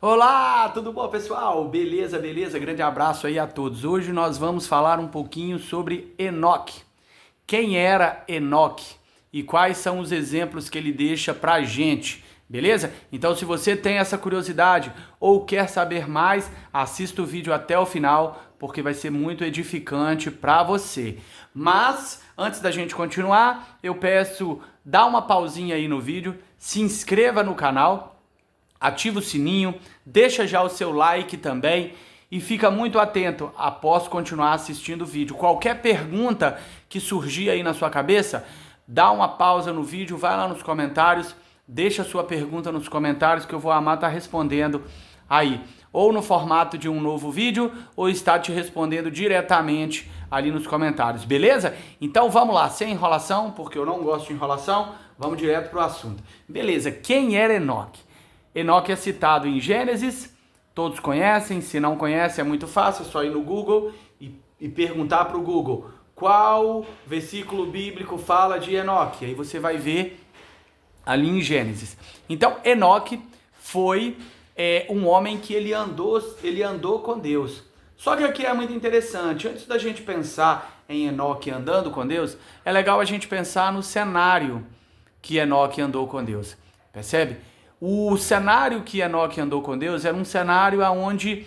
Olá, tudo bom, pessoal? Beleza, beleza? Grande abraço aí a todos. Hoje nós vamos falar um pouquinho sobre Enoque. Quem era Enoque e quais são os exemplos que ele deixa pra gente, beleza? Então, se você tem essa curiosidade ou quer saber mais, assista o vídeo até o final, porque vai ser muito edificante para você. Mas, antes da gente continuar, eu peço, dá uma pausinha aí no vídeo, se inscreva no canal, ativa o sininho, deixa já o seu like também e fica muito atento após continuar assistindo o vídeo. Qualquer pergunta que surgir aí na sua cabeça, dá uma pausa no vídeo, vai lá nos comentários, deixa a sua pergunta nos comentários que eu vou amar estar respondendo aí. Ou no formato de um novo vídeo, ou estar te respondendo diretamente ali nos comentários, beleza? Então vamos lá, sem enrolação, porque eu não gosto de enrolação, vamos direto para o assunto. Beleza, quem era Enoque? Enoque é citado em Gênesis, todos conhecem, se não conhece é muito fácil, é só ir no Google e perguntar para o Google qual versículo bíblico fala de Enoque, aí você vai ver ali em Gênesis. Então Enoque foi um homem que ele andou com Deus. Só que aqui é muito interessante, antes da gente pensar em Enoque andando com Deus, é legal a gente pensar no cenário que Enoque andou com Deus, percebe? O cenário que Enoque andou com Deus era um cenário onde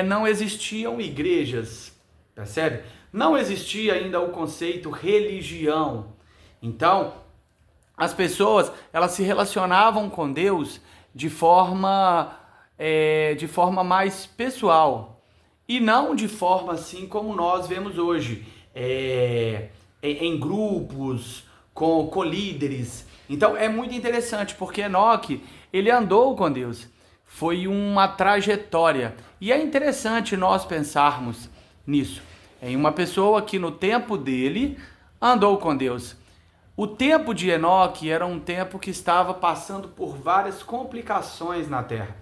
não existiam igrejas, percebe? Não existia ainda o conceito religião. Então, as pessoas elas se relacionavam com Deus de forma mais pessoal e não de forma assim como nós vemos hoje, em grupos, com líderes. Então é muito interessante porque Enoque ele andou com Deus, foi uma trajetória. E é interessante nós pensarmos nisso, em uma pessoa que no tempo dele andou com Deus. O tempo de Enoque era um tempo que estava passando por várias complicações na terra.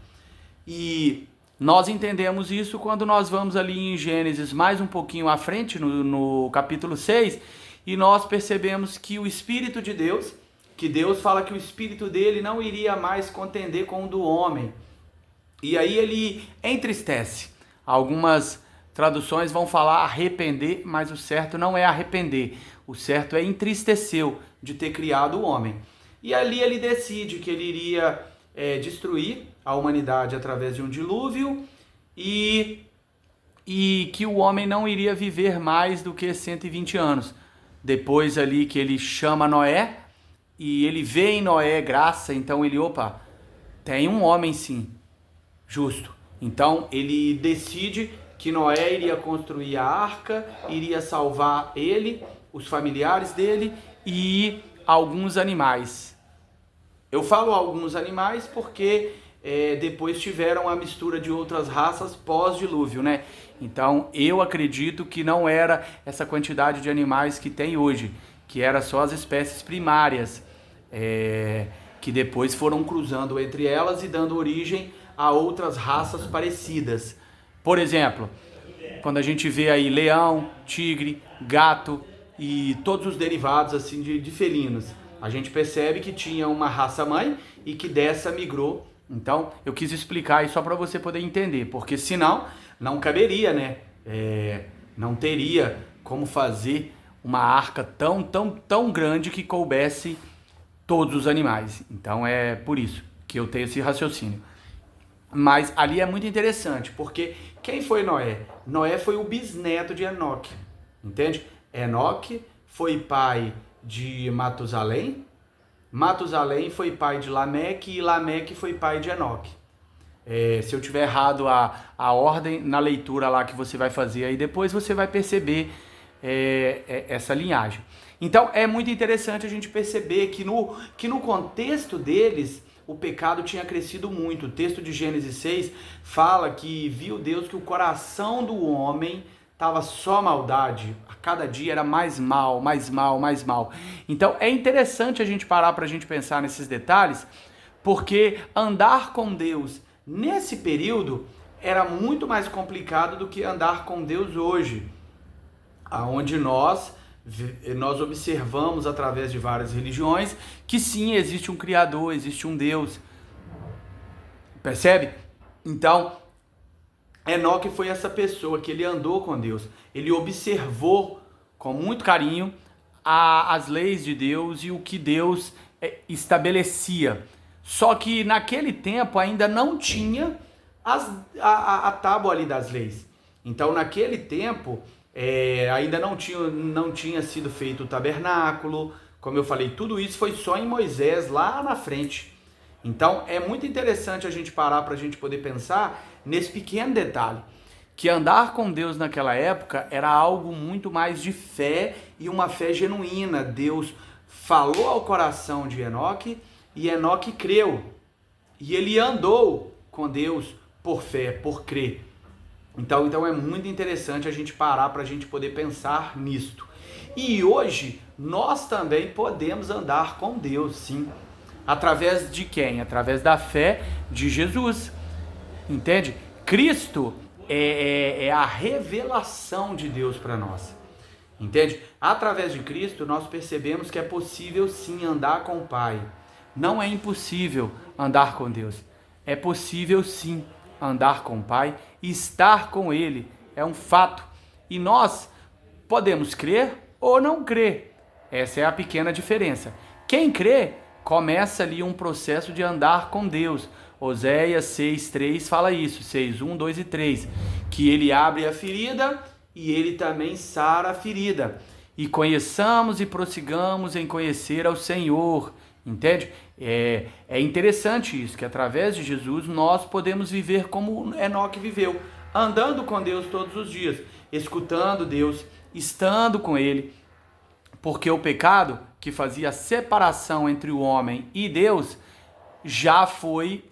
E nós entendemos isso quando nós vamos ali em Gênesis mais um pouquinho à frente, no capítulo 6, e nós percebemos que o Espírito de Deus, que Deus fala que o espírito dele não iria mais contender com o do homem. E aí ele entristece. Algumas traduções vão falar arrepender, mas o certo não é arrepender. O certo é entristeceu de ter criado o homem. E ali ele decide que ele iria destruir a humanidade através de um dilúvio e que o homem não iria viver mais do que 120 anos. Depois ali que ele chama Noé, e ele vê em Noé graça, então ele, tem um homem sim, justo. Então ele decide que Noé iria construir a arca, iria salvar ele, os familiares dele e alguns animais. Eu falo alguns animais porque depois tiveram a mistura de outras raças pós-dilúvio, né? Então eu acredito que não era essa quantidade de animais que tem hoje, que era só as espécies primárias, que depois foram cruzando entre elas e dando origem a outras raças parecidas. Por exemplo, quando a gente vê aí leão, tigre, gato e todos os derivados assim de felinos, a gente percebe que tinha uma raça mãe e que dessa migrou. Então eu quis explicar isso só para você poder entender, porque senão não caberia, né? Não teria como fazer uma arca tão grande que coubesse todos os animais. Então é por isso que eu tenho esse raciocínio. Mas ali é muito interessante, porque quem foi Noé? Noé foi o bisneto de Enoque, entende? Enoque foi pai de Matusalém, Matusalém foi pai de Lameque e Lameque foi pai de Enoque. Se eu tiver errado a ordem na leitura lá que você vai fazer, aí depois você vai perceber essa linhagem. Então é muito interessante a gente perceber que no contexto deles o pecado tinha crescido muito. O texto de Gênesis 6 fala que viu Deus que o coração do homem estava só maldade, a cada dia era mais mal, mais mal, mais mal. Então é interessante a gente parar para a gente pensar nesses detalhes, porque andar com Deus nesse período era muito mais complicado do que andar com Deus hoje, aonde nós observamos através de várias religiões que sim, existe um Criador, existe um Deus, percebe? Então, Enoque foi essa pessoa que ele andou com Deus, ele observou com muito carinho as leis de Deus e o que Deus estabelecia. Só que naquele tempo ainda não tinha a tábua ali das leis. Então naquele tempo ainda não tinha sido feito o tabernáculo, como eu falei, tudo isso foi só em Moisés lá na frente. Então é muito interessante a gente parar para a gente poder pensar nesse pequeno detalhe, que andar com Deus naquela época era algo muito mais de fé e uma fé genuína. Deus falou ao coração de Enoque e Enoque creu. E ele andou com Deus por fé, por crer. Então é muito interessante a gente parar para a gente poder pensar nisto. E hoje nós também podemos andar com Deus, sim. Através de quem? Através da fé de Jesus. Entende? Cristo é a revelação de Deus para nós. Entende? Através de Cristo nós percebemos que é possível sim andar com o Pai. Não é impossível andar com Deus. É possível sim andar com o Pai e estar com Ele. É um fato. E nós podemos crer ou não crer. Essa é a pequena diferença. Quem crê, começa ali um processo de andar com Deus. Oséias 6:3 fala isso, 6:1, 2 e 3, que ele abre a ferida e ele também sara a ferida. E conheçamos e prossigamos em conhecer ao Senhor. Entende? É interessante isso, que através de Jesus nós podemos viver como Enoque viveu, andando com Deus todos os dias, escutando Deus, estando com Ele, porque o pecado que fazia separação entre o homem e Deus já foi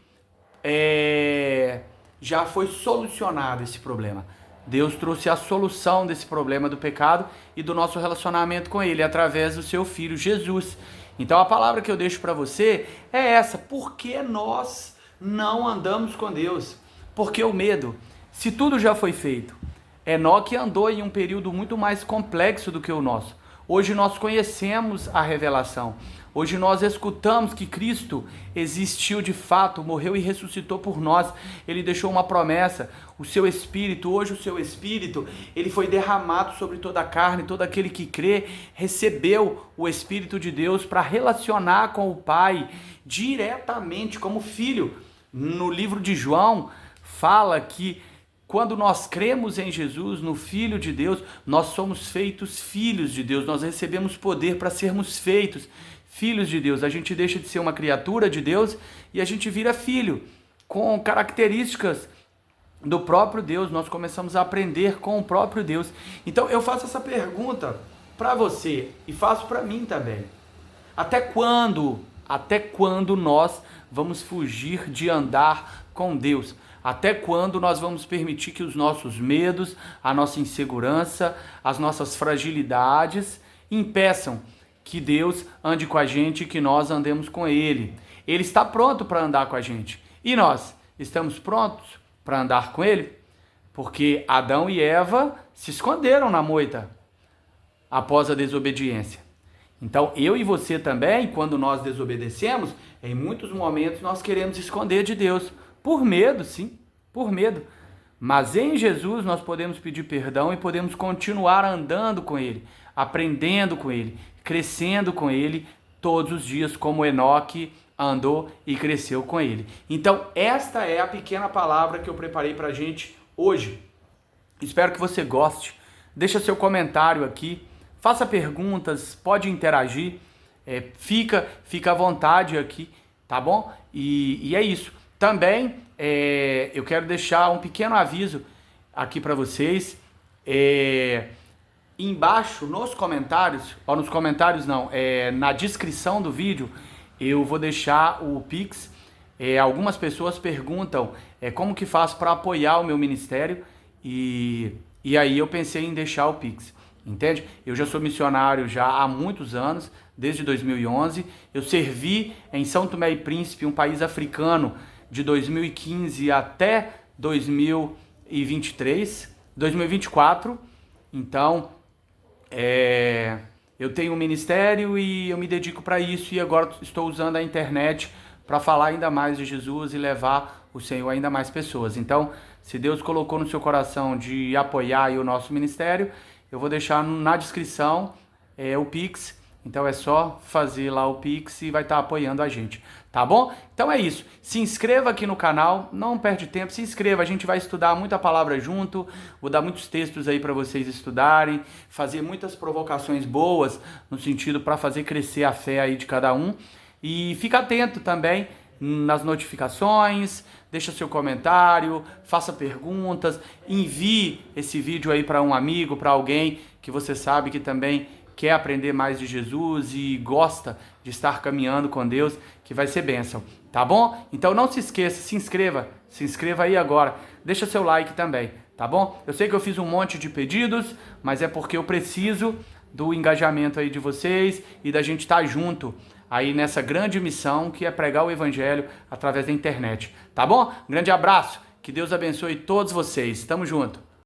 solucionado esse problema. Deus trouxe a solução desse problema do pecado e do nosso relacionamento com Ele através do seu Filho Jesus. Então a palavra que eu deixo para você é essa: por que nós não andamos com Deus? Porque o medo, se tudo já foi feito. Enoque andou em um período muito mais complexo do que o nosso. Hoje nós conhecemos a revelação. Hoje nós escutamos que Cristo existiu de fato, morreu e ressuscitou por nós. Ele deixou uma promessa, o seu Espírito. Hoje o seu Espírito, ele foi derramado sobre toda a carne. Todo aquele que crê recebeu o Espírito de Deus para relacionar com o Pai diretamente como filho. No livro de João fala que quando nós cremos em Jesus, no Filho de Deus, nós somos feitos filhos de Deus. Nós recebemos poder para sermos feitos filhos de Deus. A gente deixa de ser uma criatura de Deus e a gente vira filho, com características do próprio Deus. Nós começamos a aprender com o próprio Deus. Então eu faço essa pergunta para você e faço para mim também. Até quando nós vamos fugir de andar com Deus? Até quando nós vamos permitir que os nossos medos, a nossa insegurança, as nossas fragilidades impeçam que Deus ande com a gente e que nós andemos com Ele? Ele está pronto para andar com a gente. E nós estamos prontos para andar com Ele? Porque Adão e Eva se esconderam na moita após a desobediência. Então eu e você também, quando nós desobedecemos, em muitos momentos nós queremos esconder de Deus. Por medo, sim, por medo. Mas em Jesus nós podemos pedir perdão e podemos continuar andando com Ele, aprendendo com Ele, crescendo com Ele todos os dias, como Enoque andou e cresceu com Ele. Então esta é a pequena palavra que eu preparei para a gente hoje. Espero que você goste. Deixa seu comentário aqui, faça perguntas, pode interagir, fica à vontade aqui, tá bom? E é isso. Também eu quero deixar um pequeno aviso aqui para vocês. Embaixo nos comentários, na descrição do vídeo, eu vou deixar o Pix. Algumas pessoas perguntam como que faço para apoiar o meu ministério e aí eu pensei em deixar o Pix. Entende? Eu já sou missionário já há muitos anos, desde 2011. Eu servi em São Tomé e Príncipe, um país africano, de 2015 até 2024. Então, eu tenho um ministério e eu me dedico para isso, e agora estou usando a internet para falar ainda mais de Jesus e levar o Senhor ainda mais pessoas. Então, se Deus colocou no seu coração de apoiar aí o nosso ministério, eu vou deixar na descrição o Pix. Então é só fazer lá o Pix e vai estar apoiando a gente, tá bom? Então é isso. Se inscreva aqui no canal, não perde tempo, se inscreva. A gente vai estudar muita palavra junto, vou dar muitos textos aí para vocês estudarem, fazer muitas provocações boas no sentido para fazer crescer a fé aí de cada um. E fica atento também nas notificações, deixa seu comentário, faça perguntas, envie esse vídeo aí para um amigo, para alguém que você sabe que também quer aprender mais de Jesus e gosta de estar caminhando com Deus, que vai ser bênção, tá bom? Então não se esqueça, se inscreva aí agora, deixa seu like também, tá bom? Eu sei que eu fiz um monte de pedidos, mas é porque eu preciso do engajamento aí de vocês e da gente estar junto aí nessa grande missão que é pregar o evangelho através da internet, tá bom? Grande abraço, que Deus abençoe todos vocês, tamo junto.